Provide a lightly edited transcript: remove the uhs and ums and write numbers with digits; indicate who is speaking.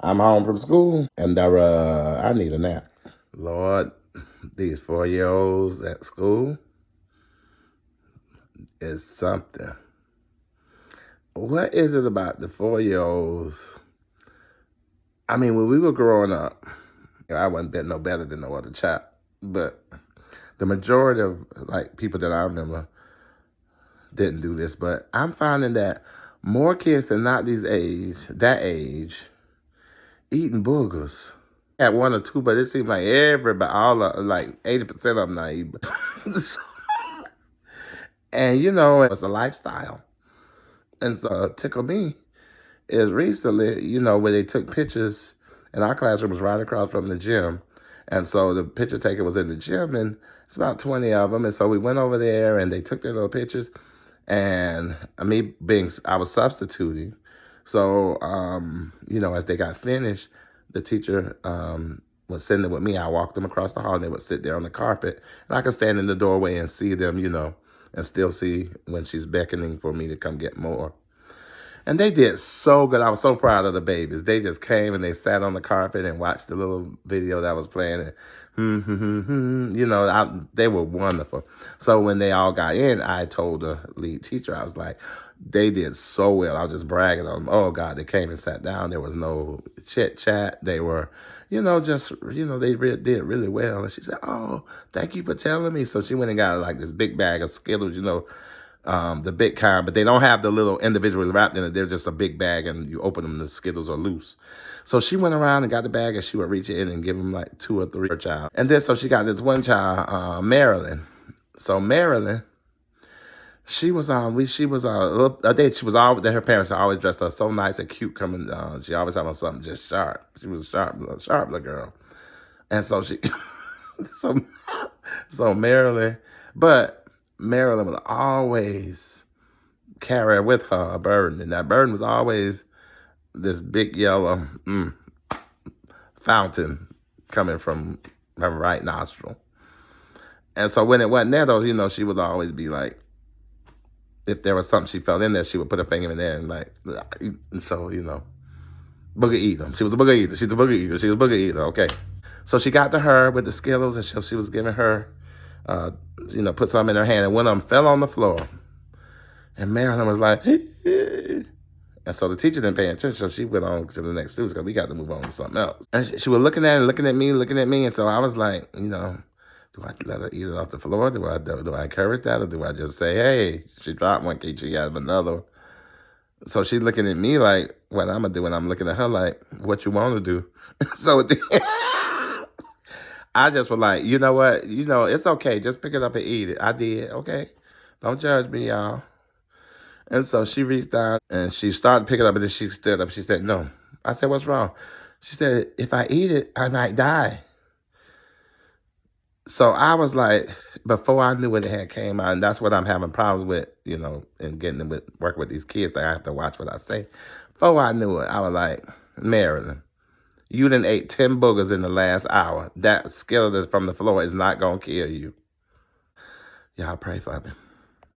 Speaker 1: I'm home from school, and I need a nap. Lord, these 4-year-olds at school is something. What is it about the 4-year-olds? I mean, when we were growing up, I wasn't no better than no other child, but the majority of people that I remember didn't do this. But I'm finding that more kids than not that age, eating boogers. I had one or two, but it seemed like everybody, 80% of them not eating. And it's a lifestyle. And so tickle me is recently, where they took pictures, and our classroom was right across from the gym. And so the picture taker was in the gym, and it's about 20 of them. And so we went over there, and they took their little pictures. And I was substituting. So, as they got finished, the teacher was sitting there with me. I walked them across the hall, and they would sit there on the carpet. And I could stand in the doorway and see them, and still see when she's beckoning for me to come get more. And they did so good. I was so proud of the babies. They just came and they sat on the carpet and watched the little video that was playing. And, they were wonderful. So when they all got in, I told the lead teacher, I was like, they did so well. I was just bragging on them. Oh, God, they came and sat down. There was no chit-chat. They were, they did really well. And she said, oh, thank you for telling me. So she went and got this big bag of Skittles, the big kind, but they don't have the little individually wrapped in it. They're just a big bag, and you open them, the Skittles are loose. So she went around and got the bag, and she would reach in and give them 2 or 3 per child. And then so she got this one child, Marilyn. So Marilyn, she was her parents always dressed her so nice and cute coming. She always had on something just sharp. She was a sharp little girl. And so so Marilyn, but Marilyn would always carry with her a burden, and that burden was always this big yellow fountain coming from her right nostril. And so when it wasn't there, though, she would always be if there was something she felt in there, she would put her finger in there and so, booger eater. She was a booger eater. She's a booger eater. She was a booger eater, okay. So she got to her with the Skittles, and she was giving her, put something in her hand, and one of them fell on the floor. And Marilyn was like, and so the teacher didn't pay attention, so she went on to the next students because we got to move on to something else. And she was looking at me, and so I was like, do I let her eat it off the floor? Do I encourage that, or do I just say, hey, she dropped one, can she have another? So she's looking at me like, what I'm going to do, and I'm looking at her like, what you want to do? So I just was like, you know what? It's okay. Just pick it up and eat it. I did. Okay. Don't judge me, y'all. And so she reached out and she started picking it up, and then she stood up. She said, no. I said, what's wrong? She said, if I eat it, I might die. So I was like, before I knew it had came out, and that's what I'm having problems with, and getting with working with these kids, that I have to watch what I say. Before I knew it, I was like, Marilyn, you done ate 10 boogers in the last hour. That skeleton from the floor is not going to kill you. Y'all pray for me.